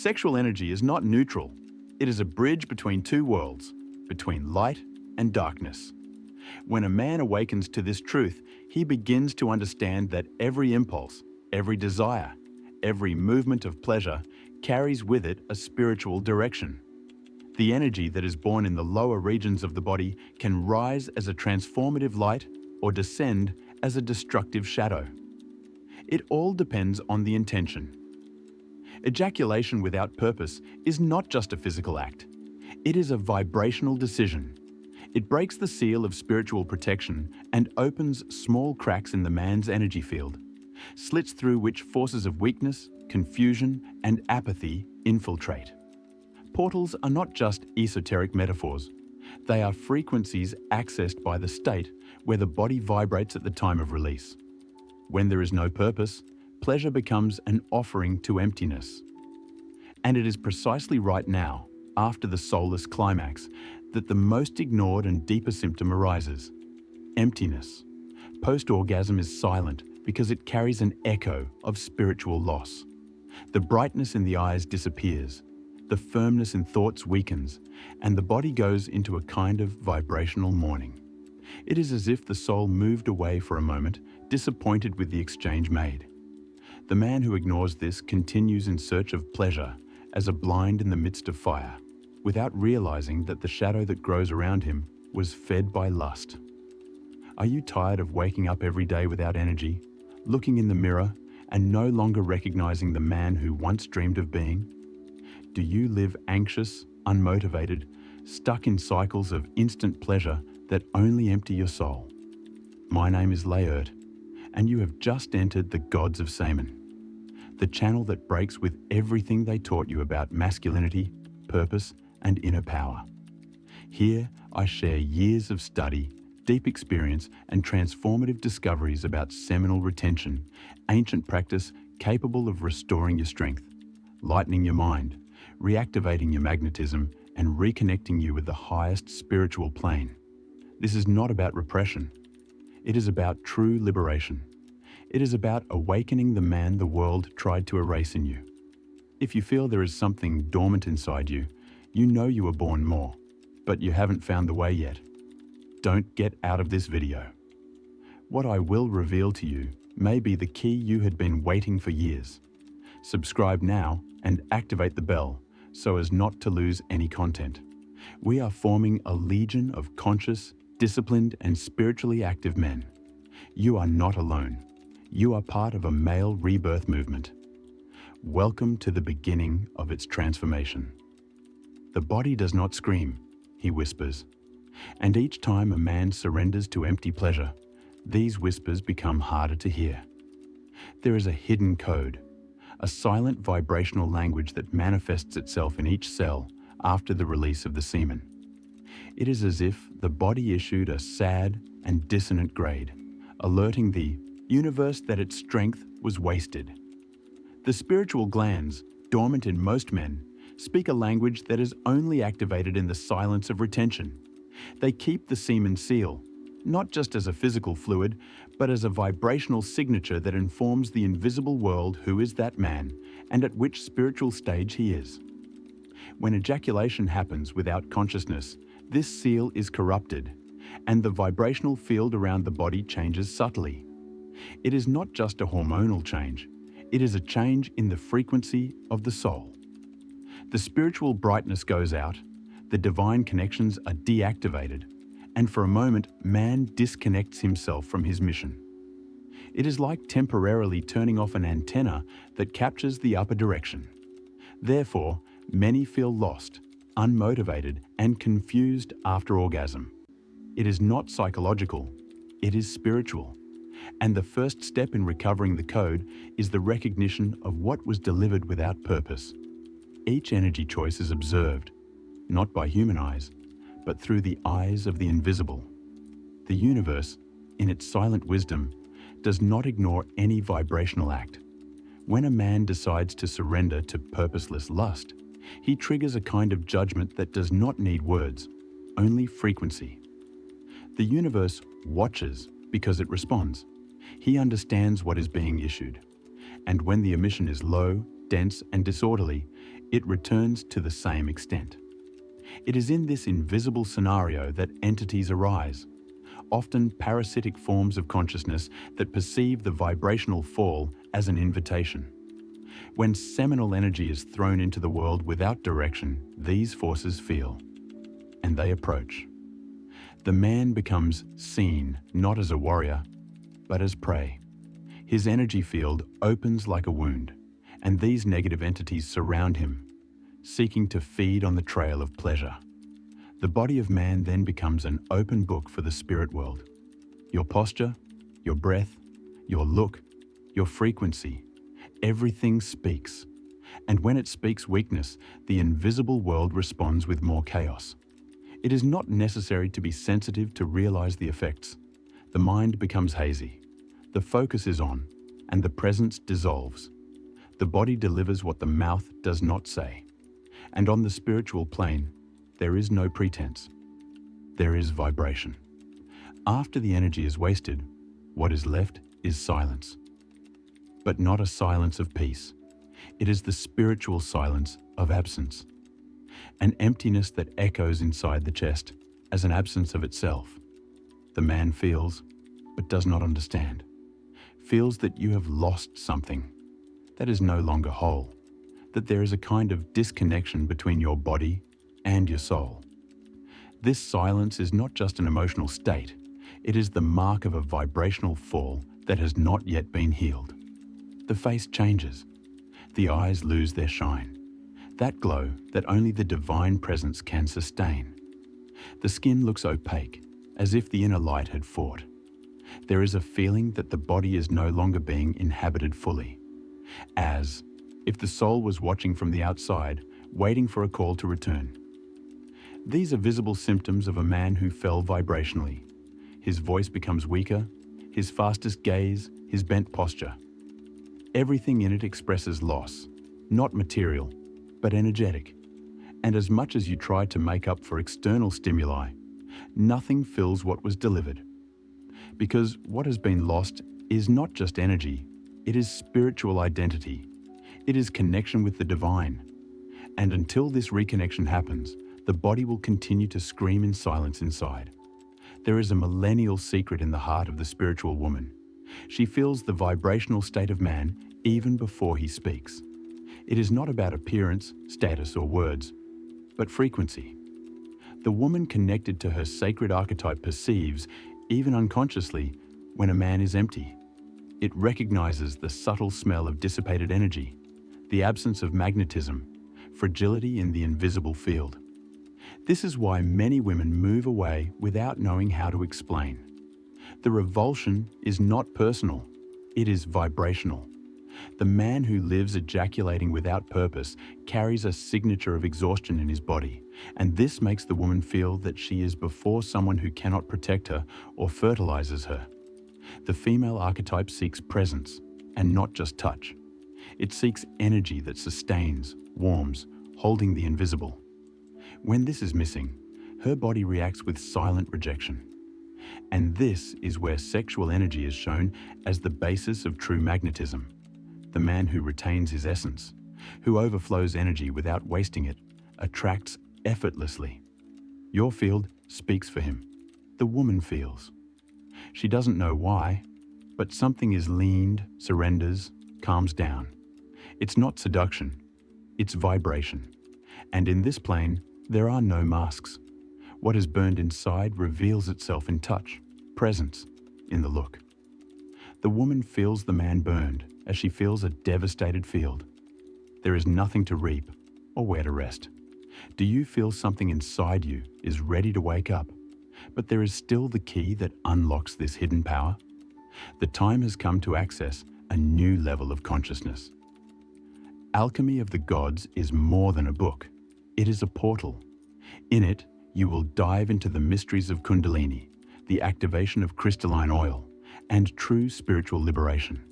Sexual energy is not neutral. It is a bridge between two worlds, between light and darkness. When a man awakens to this truth, he begins to understand that every impulse, every desire, every movement of pleasure carries with it a spiritual direction. The energy that is born in the lower regions of the body can rise as a transformative light or descend as a destructive shadow. It all depends on the intention. Ejaculation without purpose is not just a physical act. It is a vibrational decision. It breaks the seal of spiritual protection and opens small cracks in the man's energy field, slits through which forces of weakness, confusion, and apathy infiltrate. Portals are not just esoteric metaphors. They are frequencies accessed by the state where the body vibrates at the time of release. When there is no purpose, pleasure becomes an offering to emptiness. And it is precisely right now, after the soulless climax, that the most ignored and deeper symptom arises: emptiness. Post-orgasm is silent because it carries an echo of spiritual loss. The brightness in the eyes disappears, the firmness in thoughts weakens, and the body goes into a kind of vibrational mourning. It is as if the soul moved away for a moment, disappointed with the exchange made. The man who ignores this continues in search of pleasure as a blind in the midst of fire, without realizing that the shadow that grows around him was fed by lust. Are you tired of waking up every day without energy, looking in the mirror and no longer recognizing the man who once dreamed of being? Do you live anxious, unmotivated, stuck in cycles of instant pleasure that only empty your soul? My name is Ejaculating, and you have just entered the gods of SEMEN, the channel that breaks with everything they taught you about masculinity, purpose, and inner power. Here, I share years of study, deep experience, and transformative discoveries about seminal retention, ancient practice capable of restoring your strength, lightening your mind, reactivating your magnetism, and reconnecting you with the highest spiritual plane. This is not about repression. It is about true liberation. It is about awakening the man the world tried to erase in you. If you feel there is something dormant inside you, you know you were born more, but you haven't found the way yet. Don't get out of this video. What I will reveal to you may be the key you had been waiting for years. Subscribe now and activate the bell so as not to lose any content. We are forming a legion of conscious, disciplined, and spiritually active men. You are not alone. You are part of a male rebirth movement. Welcome to the beginning of its transformation. The body does not scream, he whispers. And each time a man surrenders to empty pleasure, these whispers become harder to hear. There is a hidden code, a silent vibrational language that manifests itself in each cell after the release of the semen. It is as if the body issued a sad and dissonant grade, alerting the universe that its strength was wasted. The spiritual glands, dormant in most men, speak a language that is only activated in the silence of retention. They keep the semen seal, not just as a physical fluid, but as a vibrational signature that informs the invisible world who is that man and at which spiritual stage he is. When ejaculation happens without consciousness, this seal is corrupted, and the vibrational field around the body changes subtly. It is not just a hormonal change, it is a change in the frequency of the soul. The spiritual brightness goes out, the divine connections are deactivated, and for a moment, man disconnects himself from his mission. It is like temporarily turning off an antenna that captures the upper direction. Therefore, many feel lost, unmotivated, and confused after orgasm. It is not psychological, it is spiritual. And the first step in recovering the code is the recognition of what was delivered without purpose. Each energy choice is observed, not by human eyes, but through the eyes of the invisible. The universe, in its silent wisdom, does not ignore any vibrational act. When a man decides to surrender to purposeless lust, he triggers a kind of judgment that does not need words, only frequency. The universe watches because it responds. He understands what is being issued. And when the emission is low, dense, and disorderly, it returns to the same extent. It is in this invisible scenario that entities arise, often parasitic forms of consciousness that perceive the vibrational fall as an invitation. When seminal energy is thrown into the world without direction, these forces feel, and they approach. The man becomes seen not as a warrior, but as prey. His energy field opens like a wound, and these negative entities surround him, seeking to feed on the trail of pleasure. The body of man then becomes an open book for the spirit world. Your posture, your breath, your look, your frequency, everything speaks. And when it speaks weakness, the invisible world responds with more chaos. It is not necessary to be sensitive to realize the effects. The mind becomes hazy. The focus is on, and the presence dissolves. The body delivers what the mouth does not say. And on the spiritual plane, there is no pretense. There is vibration. After the energy is wasted, what is left is silence. But not a silence of peace. It is the spiritual silence of absence. An emptiness that echoes inside the chest as an absence of itself. The man feels, but does not understand. Feels that you have lost something, that is no longer whole, that there is a kind of disconnection between your body and your soul. This silence is not just an emotional state, it is the mark of a vibrational fall that has not yet been healed. The face changes. The eyes lose their shine, that glow that only the divine presence can sustain. The skin looks opaque, as if the inner light had fought. There is a feeling that the body is no longer being inhabited fully, as if the soul was watching from the outside, waiting for a call to return. These are visible symptoms of a man who fell vibrationally. His voice becomes weaker, his fastest gaze, his bent posture. Everything in it expresses loss, not material, but energetic. And as much as you try to make up for external stimuli, nothing fills what was delivered. Because what has been lost is not just energy, it is spiritual identity. It is connection with the divine. And until this reconnection happens, the body will continue to scream in silence inside. There is a millennial secret in the heart of the spiritual woman. She feels the vibrational state of man even before he speaks. It is not about appearance, status, or words, but frequency. The woman connected to her sacred archetype perceives, even unconsciously, when a man is empty. It recognizes the subtle smell of dissipated energy, the absence of magnetism, fragility in the invisible field. This is why many women move away without knowing how to explain. The revulsion is not personal, it is vibrational. The man who lives ejaculating without purpose carries a signature of exhaustion in his body, and this makes the woman feel that she is before someone who cannot protect her or fertilizes her. The female archetype seeks presence, and not just touch. It seeks energy that sustains, warms, holding the invisible. When this is missing, her body reacts with silent rejection. And this is where sexual energy is shown as the basis of true magnetism. The man who retains his essence, who overflows energy without wasting it, attracts effortlessly. Your field speaks for him. The woman feels. She doesn't know why, but something is leaned, surrenders, calms down. It's not seduction, it's vibration. And in this plane, there are no masks. What is burned inside reveals itself in touch, presence, in the look. The woman feels the man burned as she feels a devastated field. There is nothing to reap or where to rest. Do you feel something inside you is ready to wake up? But there is still the key that unlocks this hidden power. The time has come to access a new level of consciousness. Alchemy of the Gods is more than a book. It is a portal. In it, you will dive into the mysteries of Kundalini, the activation of crystalline oil, and true spiritual liberation.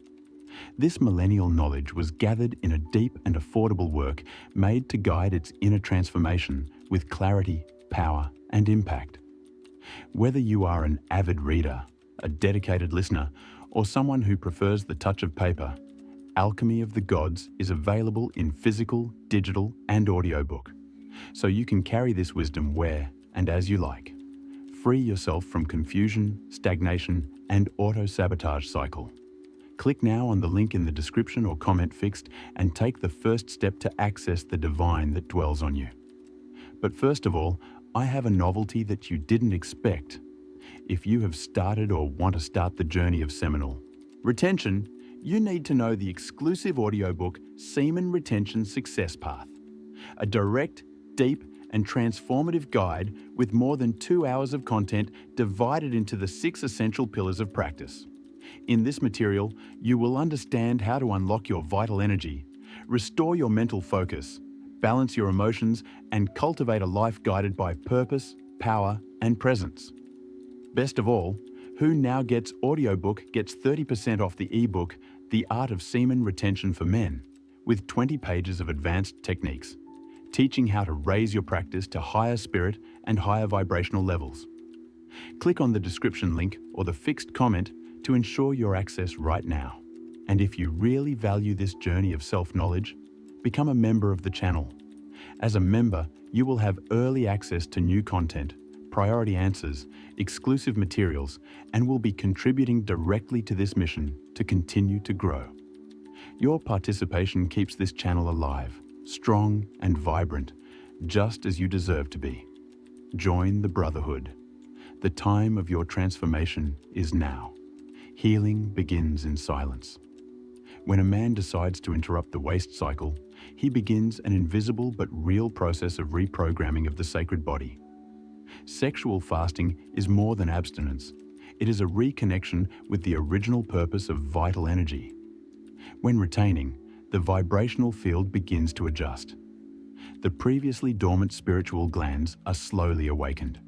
This millennial knowledge was gathered in a deep and affordable work made to guide its inner transformation with clarity, power, and impact. Whether you are an avid reader, a dedicated listener, or someone who prefers the touch of paper, Alchemy of the Gods is available in physical, digital, and audiobook, so you can carry this wisdom where and as you like. Free yourself from confusion, stagnation, and auto-sabotage cycle. Click now on the link in the description or comment fixed and take the first step to access the divine that dwells on you. But first of all, I have a novelty that you didn't expect. If you have started or want to start the journey of seminal retention, you need to know the exclusive audiobook Semen Retention Success Path, a direct, deep, and transformative guide with more than 2 hours of content divided into the 6 essential pillars of practice. In this material, you will understand how to unlock your vital energy, restore your mental focus, balance your emotions, and cultivate a life guided by purpose, power, and presence. Best of all, who now gets audiobook gets 30% off the ebook The Art of Semen Retention for Men, with 20 pages of advanced techniques, teaching how to raise your practice to higher spirit and higher vibrational levels. Click on the description link or the fixed comment to ensure your access right now. And if you really value this journey of self-knowledge, become a member of the channel. As a member, you will have early access to new content, priority answers, exclusive materials, and will be contributing directly to this mission to continue to grow. Your participation keeps this channel alive, strong and vibrant, just as you deserve to be. Join the Brotherhood. The time of your transformation is now. Healing begins in silence. When a man decides to interrupt the waste cycle, he begins an invisible but real process of reprogramming of the sacred body. Sexual fasting is more than abstinence. It is a reconnection with the original purpose of vital energy. When retaining, the vibrational field begins to adjust. The previously dormant spiritual glands are slowly awakened.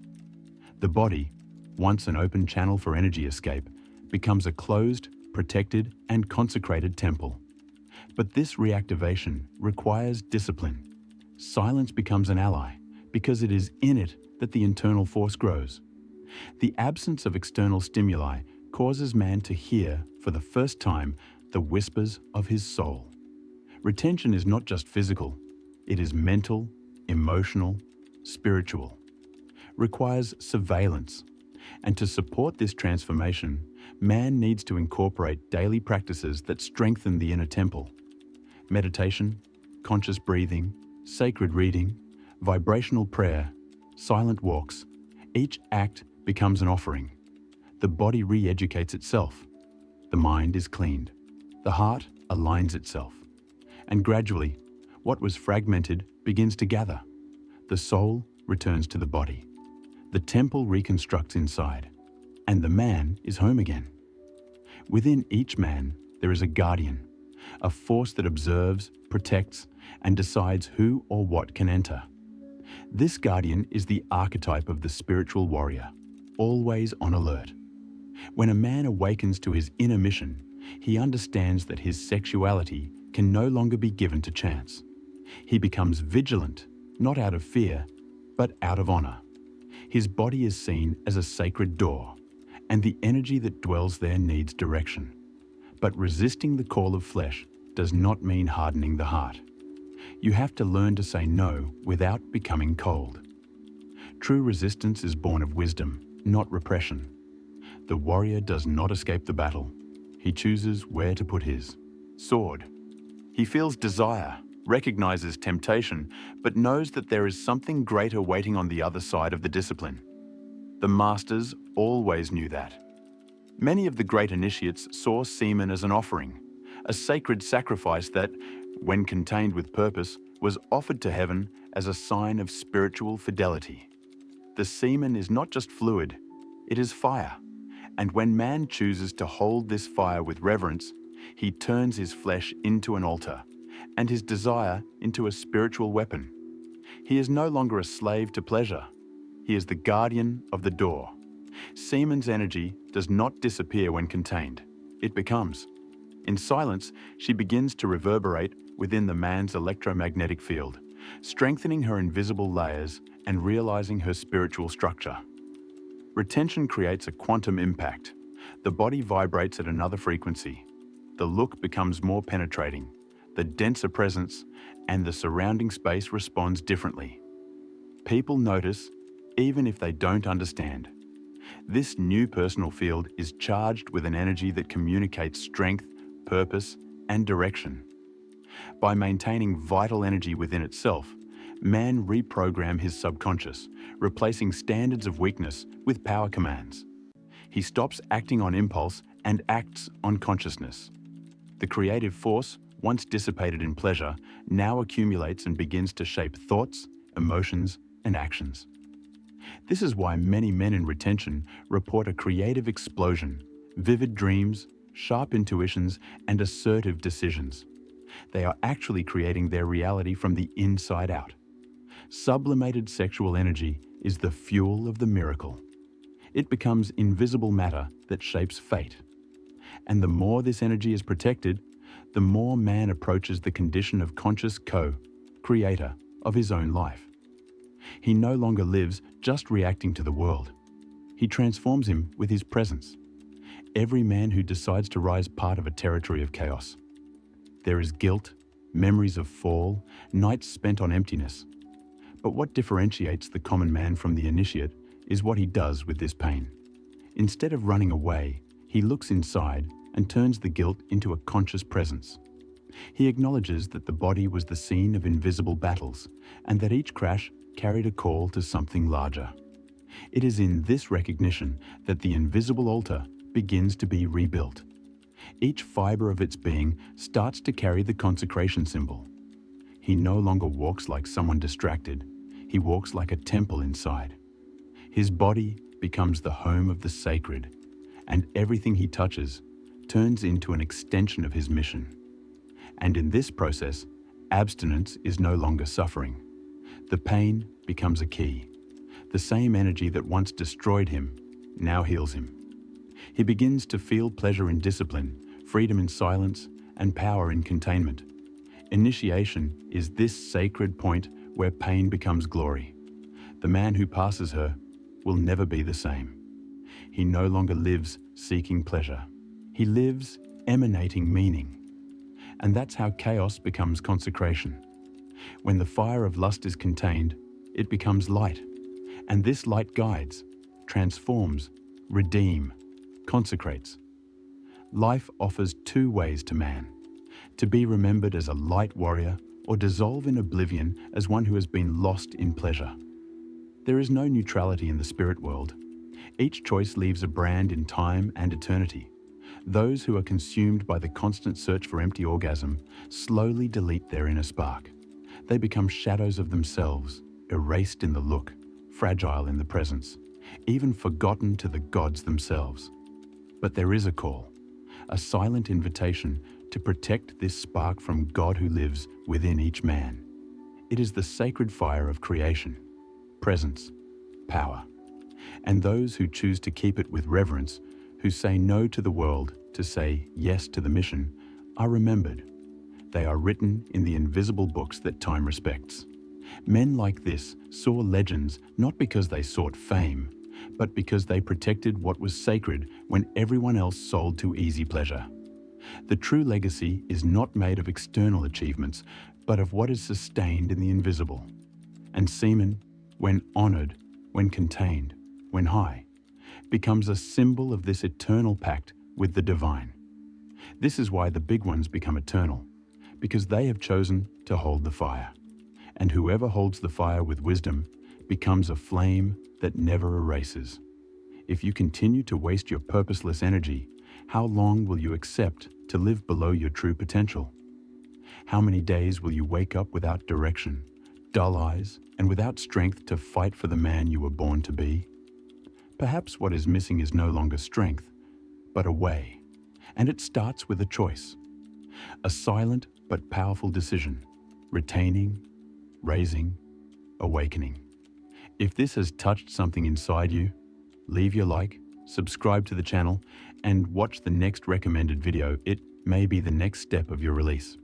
The body, once an open channel for energy escape, becomes a closed, protected, and consecrated temple. But this reactivation requires discipline. Silence becomes an ally, because it is in it that the internal force grows. The absence of external stimuli causes man to hear, for the first time, the whispers of his soul. Retention is not just physical, it is mental, emotional, spiritual. Requires surveillance. And to support this transformation, man needs to incorporate daily practices that strengthen the inner temple. Meditation, conscious breathing, sacred reading, vibrational prayer, silent walks. Each act becomes an offering. The body re-educates itself. The mind is cleaned. The heart aligns itself. And gradually, what was fragmented begins to gather. The soul returns to the body. The temple reconstructs inside, and the man is home again. Within each man, there is a guardian, a force that observes, protects, and decides who or what can enter. This guardian is the archetype of the spiritual warrior, always on alert. When a man awakens to his inner mission, he understands that his sexuality can no longer be given to chance. He becomes vigilant, not out of fear, but out of honor. His body is seen as a sacred door, and the energy that dwells there needs direction. But resisting the call of flesh does not mean hardening the heart. You have to learn to say no without becoming cold. True resistance is born of wisdom, not repression. The warrior does not escape the battle. He chooses where to put his sword. He feels desire, recognizes temptation, but knows that there is something greater waiting on the other side of the discipline. The masters always knew that. Many of the great initiates saw semen as an offering, a sacred sacrifice that, when contained with purpose, was offered to heaven as a sign of spiritual fidelity. The semen is not just fluid, it is fire. And when man chooses to hold this fire with reverence, he turns his flesh into an altar, and his desire into a spiritual weapon. He is no longer a slave to pleasure. He is the guardian of the door. Semen's energy does not disappear when contained. It becomes. In silence, she begins to reverberate within the man's electromagnetic field, strengthening her invisible layers and realizing her spiritual structure. Retention creates a quantum impact. The body vibrates at another frequency. the look becomes more penetrating, the denser presence, and the surrounding space responds differently. People notice, even if they don't understand. This new personal field is charged with an energy that communicates strength, purpose, and direction. By maintaining vital energy within itself, man reprograms his subconscious, replacing standards of weakness with power commands. He stops acting on impulse and acts on consciousness. The creative force, once dissipated in pleasure, now accumulates and begins to shape thoughts, emotions, and actions. This is why many men in retention report a creative explosion, vivid dreams, sharp intuitions, and assertive decisions. They are actually creating their reality from the inside out. Sublimated sexual energy is the fuel of the miracle. It becomes invisible matter that shapes fate. And the more this energy is protected, the more man approaches the condition of conscious co-creator of his own life. He no longer lives just reacting to the world. He transforms him with his presence. Every man who decides to rise part of a territory of chaos. There is guilt, memories of fall, nights spent on emptiness. But what differentiates the common man from the initiate is what he does with this pain. Instead of running away, he looks inside and turns the guilt into a conscious presence. He acknowledges that the body was the scene of invisible battles and that each crash carried a call to something larger. It is in this recognition that the invisible altar begins to be rebuilt. Each fiber of its being starts to carry the consecration symbol. He no longer walks like someone distracted. He walks like a temple inside. His body becomes the home of the sacred, and everything he touches turns into an extension of his mission. And in this process, abstinence is no longer suffering. The pain becomes a key. The same energy that once destroyed him now heals him. He begins to feel pleasure in discipline, freedom in silence, and power in containment. Initiation is this sacred point where pain becomes glory. The man who passes her will never be the same. He no longer lives seeking pleasure. He lives emanating meaning. And that's how chaos becomes consecration. When the fire of lust is contained, it becomes light. And this light guides, transforms, redeems, consecrates. Life offers two ways to man: to be remembered as a light warrior or dissolve in oblivion as one who has been lost in pleasure. There is no neutrality in the spirit world. Each choice leaves a brand in time and eternity. Those who are consumed by the constant search for empty orgasm slowly delete their inner spark. They become shadows of themselves, erased in the look, fragile in the presence, even forgotten to the gods themselves. But there is a call, a silent invitation to protect this spark from God who lives within each man. It is the sacred fire of creation, presence, power. And those who choose to keep it with reverence, who say no to the world to say yes to the mission, are remembered. They are written in the invisible books that time respects. Men like this saw legends not because they sought fame, but because they protected what was sacred when everyone else sold to easy pleasure. The true legacy is not made of external achievements, but of what is sustained in the invisible. And semen, when honored, when contained, when high, becomes a symbol of this eternal pact with the divine. This is why the big ones become eternal, because they have chosen to hold the fire. And whoever holds the fire with wisdom becomes a flame that never erases. If you continue to waste your purposeless energy, how long will you accept to live below your true potential? How many days will you wake up without direction, dull eyes, and without strength to fight for the man you were born to be? Perhaps what is missing is no longer strength, but a way. And it starts with a choice. A silent but powerful decision, retaining, raising, awakening. If this has touched something inside you, leave your like, subscribe to the channel, and watch the next recommended video. It may be the next step of your release.